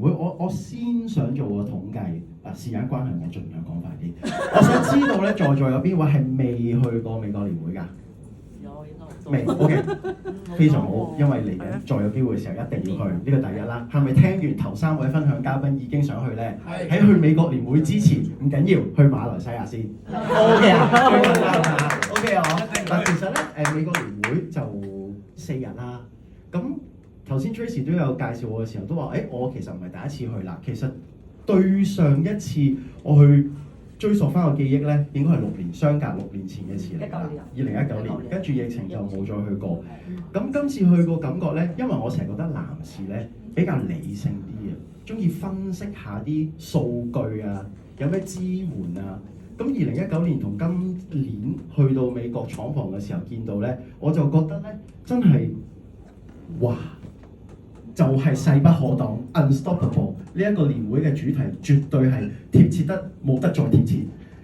我先想做個統計，時間關係我盡量講快啲。我想知道咧，在座有邊位係未去過美國年會㗎？有應該未 OK， 非常好，因為嚟緊再有機會嘅時候一定要去，呢個第一啦。係咪聽完頭3位分享嘉賓已經想去咧？喺去美國年會之前唔緊要，去馬來西亞先。OK 啊，OK 啊。嗱，其實咧美國年會就4日啦。咁頭先 Tracy 都有介紹我嘅時候都話，我其實唔係第一次去啦。其實對上一次我去追溯翻個記憶咧，應該係6年，相隔6年前嘅事嚟㗎。2019年，跟住疫情就冇再去過。咁今次去個感覺咧，因為我成日覺得男士咧比較理性啲嘅，中意分析下啲數據啊，有咩支援啊。咁2019年同今年去到美國廠房嘅時候見到咧，我就覺得咧真係哇！就係勢不可擋 ，unstoppable 呢一個年會嘅主題，絕對係貼切得冇得再貼切。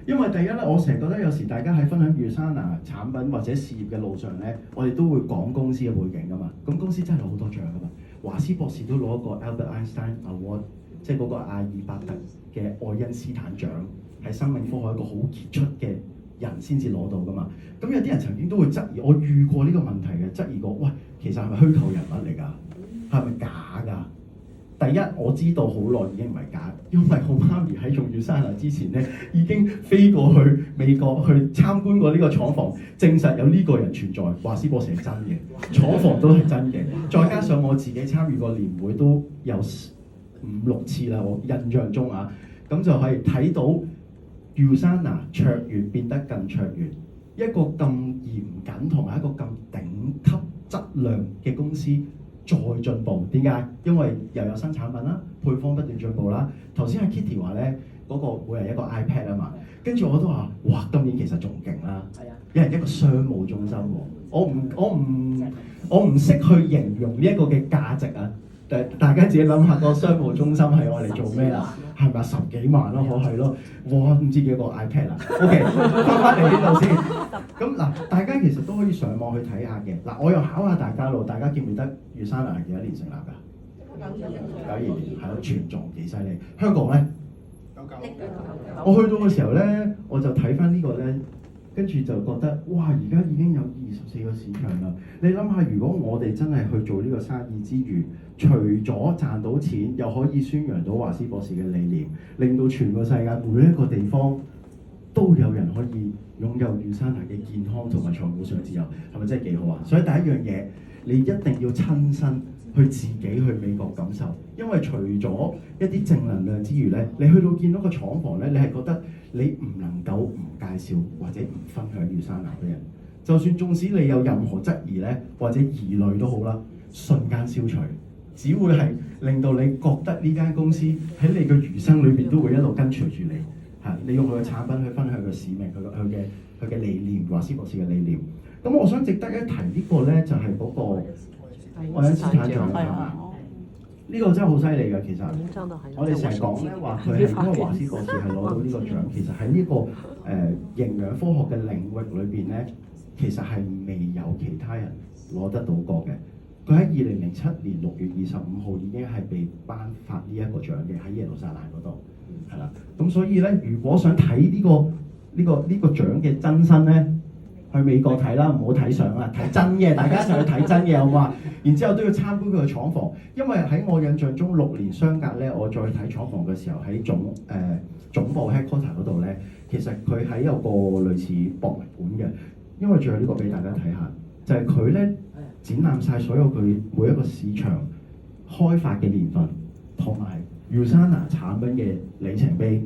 因為第一咧，我成日覺得有時大家喺分享 USANA 產品或者事業嘅路上咧，我哋都會講公司嘅背景噶嘛。咁公司真係攞好多獎噶嘛。華斯博士都攞過 Albert Einstein Award， 即係嗰個阿爾伯特嘅愛因斯坦獎，係生命科學一個好傑出嘅人先至攞到噶嘛。咁有啲人曾經都會質疑，我遇過呢個問題嘅，質疑過，喂，其實係咪虛構人物嚟㗎？係咪假㗎？第一，我知道好耐已經唔係假，因為我媽咪喺做 USANA 之前咧，已經飛過去美國去參觀過呢個廠房，證實有呢個人存在。華斯博士係真嘅，廠房都係真嘅。再加上我自己參與過年會都有5-6次啦，我印象中啊，咁就係睇到 USANA 卓越變得更卓越，一個咁嚴謹同埋一個咁頂級質量嘅公司。再進步，點解？因為又有新產品啦，配方不斷進步啦。頭先阿 Kitty 話咧，嗰個每人一個 iPad 啊嘛，跟住我都話，哇，今年其實仲勁啦，一人一個商務中心喎。我唔識去形容呢一個嘅價值啊。大家自己諗下，個商務中心係我哋做咩啦？係咪10幾萬咯？可係咯，哇，唔知幾個 iPad 啦。OK， 翻嚟呢度先。咁嗱，大家其實都可以上網去睇下嘅。嗱，我又考下大家咯，大家記唔記得 USANA 係幾多年成立㗎？92年，係咯，全撞幾犀利。香港咧，99。我去到嘅時候咧，我就睇翻呢個咧。跟住就覺得，哇！而家已經有24個市場啦。你諗下，如果我哋真係去做呢個生意之餘，除咗賺到錢，又可以宣揚到華斯博士嘅理念，令到全個世界每一個地方都有人可以擁有 USANA 嘅健康同埋財務上自由，係咪真係幾好啊？所以第一樣嘢，你一定要親身去自己去美國感受，因為除咗一啲正能量之餘咧，你去到見到個廠房咧，你係覺得你唔能夠唔介紹或者唔分享 USANA嘅人，就算縱使你有任何質疑咧或者疑慮都好啦，瞬間消除，只會係令到你覺得呢間公司喺你嘅餘生裏邊都會一路跟隨住你，嚇，你用佢嘅產品去分享佢嘅使命，佢嘅理念，華斯博士嘅理念。咁我想值得一提呢個咧，就係嗰個愛因斯坦獎係嘛？呢個真係好犀利㗎，其實我哋成日講咧話佢係因為華斯博士係攞到呢個獎，其實喺呢個營養科學嘅領域裏邊咧，其實係未有其他人攞得到過嘅。佢喺2007年6月25號已經係被頒發呢一個獎嘅，喺耶路撒冷嗰度，係啦。咁所以咧，如果想睇呢個獎嘅真身咧，去美國睇啦，唔好睇相啦，睇真嘅，大家一齊去睇真嘅好嘛？然之後都要參觀佢嘅廠房，因為喺我印象中6年相隔咧，我再睇廠房嘅時候喺總部 headquarter 嗰度咧，其實佢喺有個類似博物館嘅，因為仲有呢個俾大家睇下，就係佢咧展覽晒所有佢每一個市場開發嘅年份，同埋 USANA 產品嘅里程碑。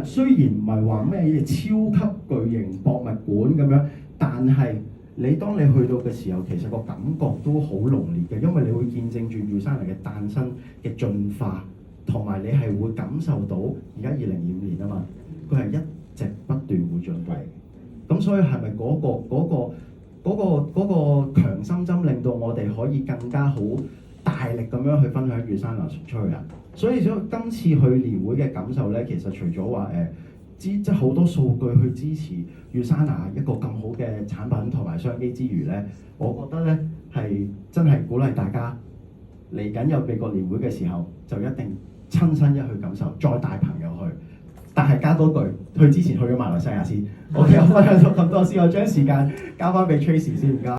雖然唔係話咩嘢超級巨型博物館咁樣，但係你當你去到嘅時候，其實個感覺都好濃烈嘅，因為你會見證住 USANA 嘅誕生嘅進化，同埋你係會感受到而家2025年啊嘛，佢係一直不斷會進步。咁所以係咪嗰個強心針令到我哋可以更加好大力咁樣去分享 USANA 出去啊？所以今次去年會嘅感受咧，其實除咗話即係好多數據去支持 USANA 一個咁好嘅產品同埋商機之餘咧，我覺得咧係真係鼓勵大家嚟緊有美國年會嘅時候，就一定親身一去感受，再帶朋友去。但係加多句，去之前去咗馬來西亞先。OK，我分享咗咁多先，我將時間交翻俾 Tracy 先，唔該。